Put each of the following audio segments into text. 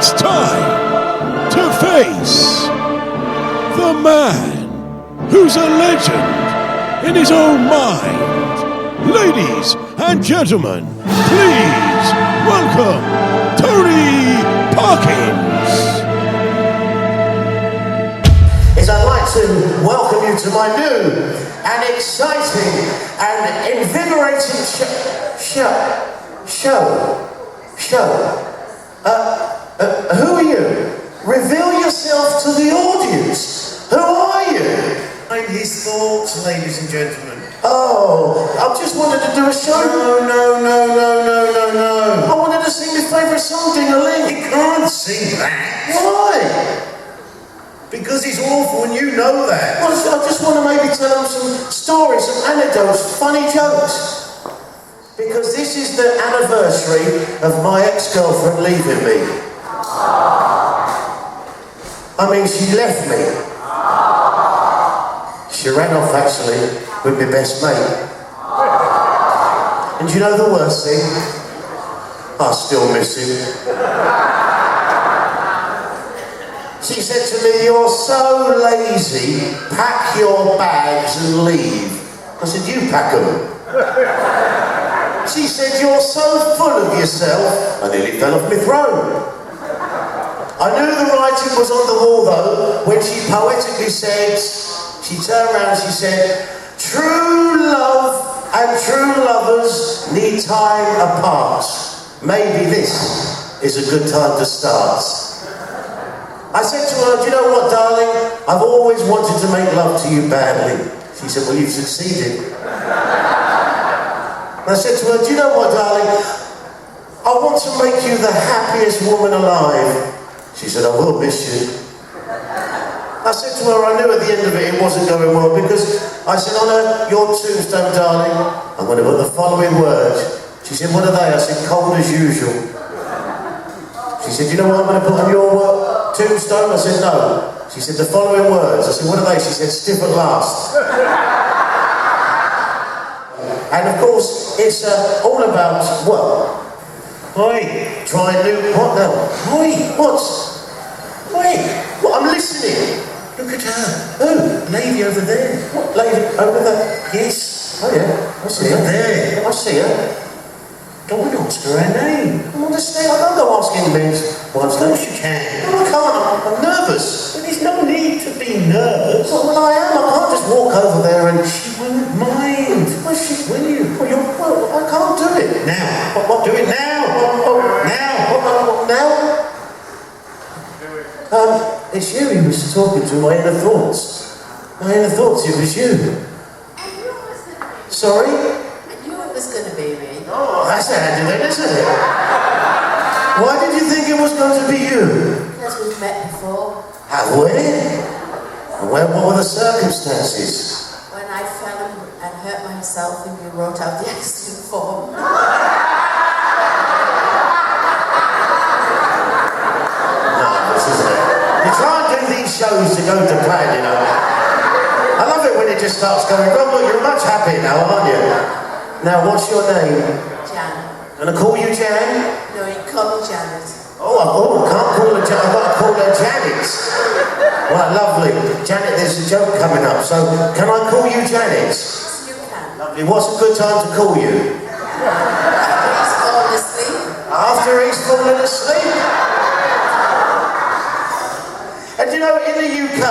It's time to face the man who's a legend in his own mind. Ladies and gentlemen, please welcome Tony Parkins. I'd like to welcome you to my new and exciting and invigorating show. Who are you? Reveal yourself to the audience. Who are you? I'm his thoughts, ladies and gentlemen. Oh, I just wanted to do a show. No. I wanted to sing my favourite song, Ding-a-ling. You can't sing that. Why? Because it's awful and you know that. Well, I just want to maybe tell them some stories, some anecdotes, funny jokes. Because this is the anniversary of my ex-girlfriend leaving me. I mean, she left me. She ran off, actually, with my best mate. And you know the worst thing? I still miss him. She said to me, "You're so lazy, pack your bags and leave." I said, "You pack them." She said, "You're so full of yourself." I nearly fell off my throne. I knew the writing was on the wall though, when she poetically said, she turned around and she said, "True love and true lovers need time apart. Maybe this is a good time to start." I said to her, "Do you know what, darling? I've always wanted to make love to you badly." She said, "Well, you've succeeded." And I said to her, "Do you know what, darling? I want to make you the happiest woman alive." She said, "I will miss you." I said to her, I knew at the end of it wasn't going well, because I said, "On your tombstone, darling, I'm going to put the following words." She said, "What are they?" I said, "Cold as usual." She said, "You know what I'm going to put on your tombstone?" I said, "No." She said, "The following words." I said, "What are they?" She said, "Stiff at last." And of course, it's all about, well, try new, what now? What? What? I'm listening. Look at her. Who? Lady over there. What lady over there? Yes. Oh yeah, I see her. There. I see her. Go and ask her her name. I understand. I don't go asking men once. Of course you can. No, I can't. I'm nervous. But there's no need to be nervous. Well, I am. I can't just walk over there and... She won't mind. Well, she will you? Well, I can't do it. Now. What? Do it now. Now? Now? It's you he was talking to, my inner thoughts. My inner thoughts, it was you. I knew it was going to be. Sorry? I knew it was going to be me. Oh, that's handy then, isn't it? Why did you think it was going to be you? Because we've met before. Have we? And what were the circumstances? When I fell and hurt myself and you wrote out the accident form. Isn't it? You try and do these shows to go to plan, you know. I love it when it just starts going, "Rob, look, you're much happier now, aren't you?" Now, what's your name? Jan. And I call you Jan? No, you call me Janet. I can't call her Jan, I've got to call her Janet. Right, lovely. Janet, there's a joke coming up, so can I call you Janet? Yes, you can. Lovely. What's a good time to call you? He's fallen asleep. After he's fallen asleep. And you know, in the UK,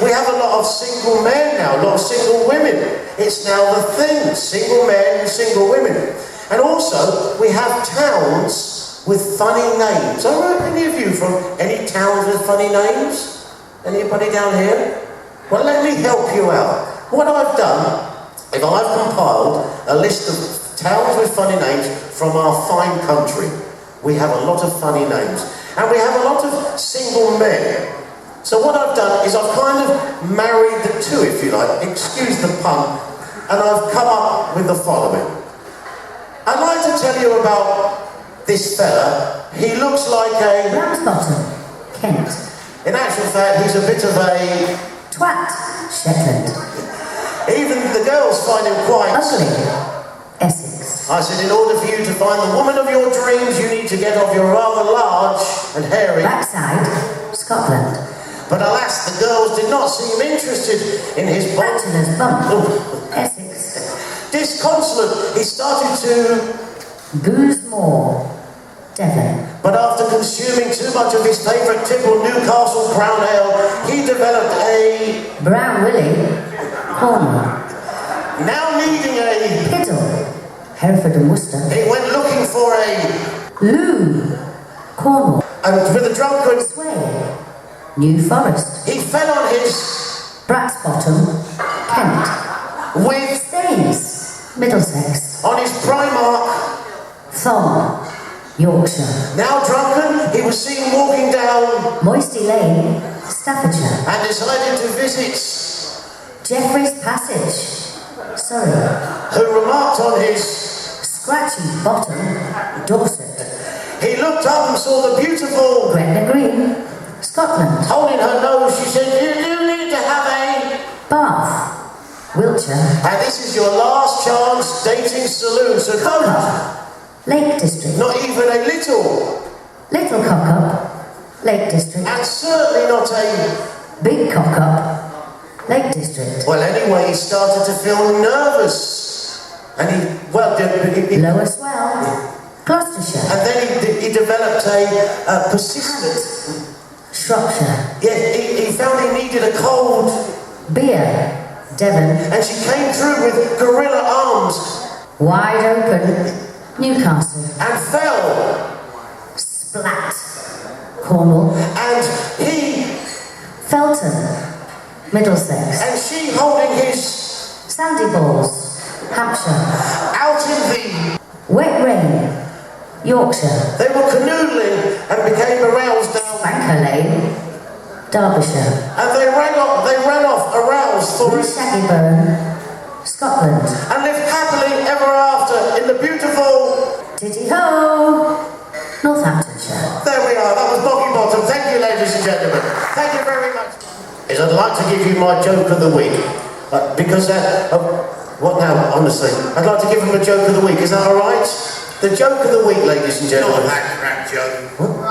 we have a lot of single men now, a lot of single women. It's now the thing, single men and single women. And also, we have towns with funny names. Are any of you from any towns with funny names? Anybody down here? Well, let me help you out. What I've done is I've compiled a list of towns with funny names from our fine country. We have a lot of funny names. And we have a lot of single men. So what I've done is I've kind of married the two, if you like, excuse the pun, and I've come up with the following. I'd like to tell you about this fella. He looks like a... Ramsbottom, Kent. In actual fact, he's a bit of a... Twat, Shetland. Even the girls find him quite... Ugly, Essex. I said, in order for you to find the woman of your dreams, you need to get off your rather large and hairy Backside, Scotland. But alas, the girls did not seem interested in his Bachelor's Bump, Essex. Disconsolate, he started to... Goosmore, Devon. But after consuming too much of his favourite tipple Newcastle Crown Ale, he developed a... Brown Willie, Cornwall. Now needing a... Piddle, Hereford and Worcester. He went looking for a... Loo, Cornwall. And with a drunken... Sway, New Forest. He fell on his... Bratsbottom, Kent. With... Staines, Middlesex. On his Primark... Thom, Yorkshire. Now drunken, he was seen walking down... Moisty Lane, Staffordshire. And decided to visit... Jeffrey's Passage, Surrey. Who remarked on his... Scratchy Bottom, Dorset. He looked up and saw the beautiful... Gretna Green, Scotland. Holding her nose, she said, you do need to have a... Bath, Wiltshire. And this is your last chance dating saloon, so don't... Lake District. Not even a little. Little Cock Up, Lake District. And certainly not a... Big Cock Up, Lake District. Well, anyway, he started to feel nervous. And he... Well, he Lower Swell, Gloucestershire. and then he developed a persistent... Shropshire. Yeah, he found he needed a cold... Beer, Devon. And she came through with gorilla arms. Wide Open, Newcastle. And fell. Splat, Cornwall. And he... Felton, Middlesex. And she holding his... Sandy Balls, Hampshire. Out in the... Wet Rain, Yorkshire. They were canoodling and became aroused down... Banker Lane, Derbyshire. And they ran off aroused for Blue it. Shaggyburn, Scotland. And lived happily ever after in the beautiful... Titty Ho, Northamptonshire. There we are, that was Boggy Bottom. Thank you, ladies and gentlemen. Thank you very much. I'd like to give you my joke of the week. Because, what now, honestly? I'd like to give him a joke of the week, is that alright? The joke of the week, ladies and gentlemen. Not that crap joke. What?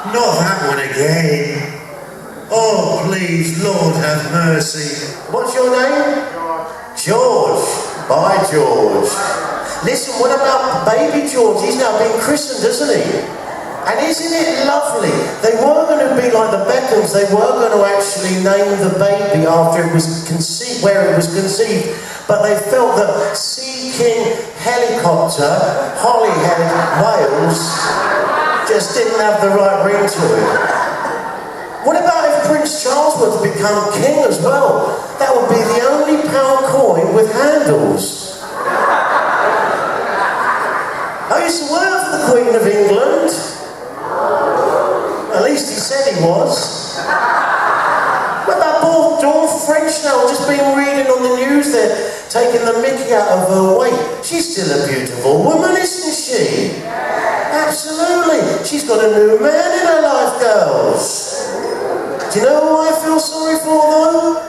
Not that one again. Oh, please, Lord have mercy. What's your name? George. Bye, George. Listen, what about baby George? He's now been christened, isn't he? And isn't it lovely? They were going to be like the Beckhams. They were going to actually name the baby after it was conceived, where it was conceived. But they felt that Sea King Helicopter, Holyhead, Wales, just didn't have the right ring to it. What about if Prince Charles were to become king as well? That would be the only pound coin with handles. I used to work for the Queen of England. At least he said he was. What about Dawn French now? I've just been reading on the news they're taking the mickey out of her weight. She's still a beautiful woman, isn't she? Absolutely. She's got a new man in her life, girls. Do you know who I feel sorry for, though?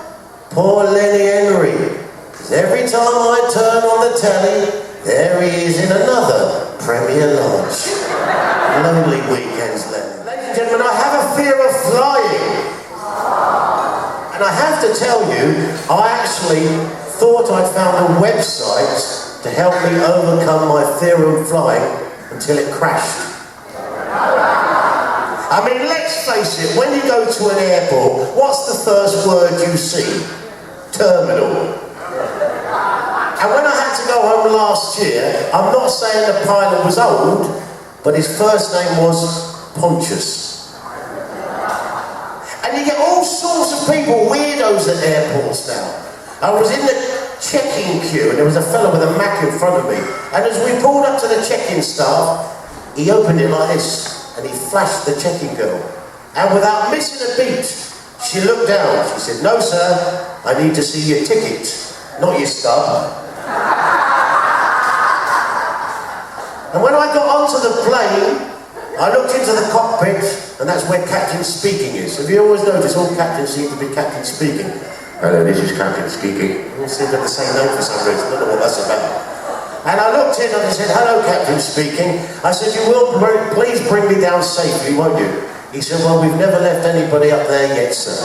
Poor Lenny Henry. 'Cause every time I turn on the telly, there he is in another Premier Lodge. Lonely weekends, Lenny. Ladies and gentlemen, I have a fear of flying. And I have to tell you, I actually thought I'd found a website to help me overcome my fear of flying until it crashed. I mean, let's face it, when you go to an airport, what's the first word you see? Terminal. And when I had to go home last year, I'm not saying the pilot was old, but his first name was Pontius. And you get all sorts of people, weirdos at airports now. I was in the check-in queue and there was a fellow with a Mac in front of me. And as we pulled up to the check-in staff, he opened it like this and he flashed the check-in girl. And without missing a beat, she looked down. She said, "No, sir, I need to see your ticket, not your stub." And when I got onto the plane, I looked into the cockpit, and that's where Captain Speaking is. Have you always noticed all captains seem to be Captain Speaking? Hello, this is Captain Speaking. They all seem to have the same name for some reason. I don't know what that's about. And I looked in and I said, hello, Captain speaking. I said, you will please bring me down safely, won't you? He said, well, we've never left anybody up there yet, sir.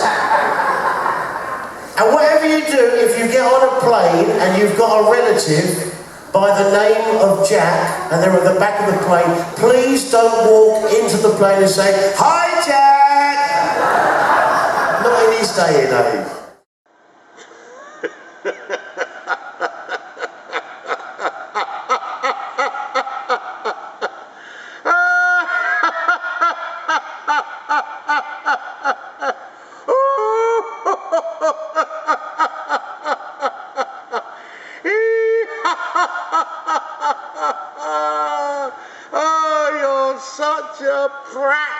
And whatever you do, if you get on a plane and you've got a relative by the name of Jack and they're at the back of the plane, please don't walk into the plane and say, hi, Jack! Not in his day and age. Oh, you're such a prat.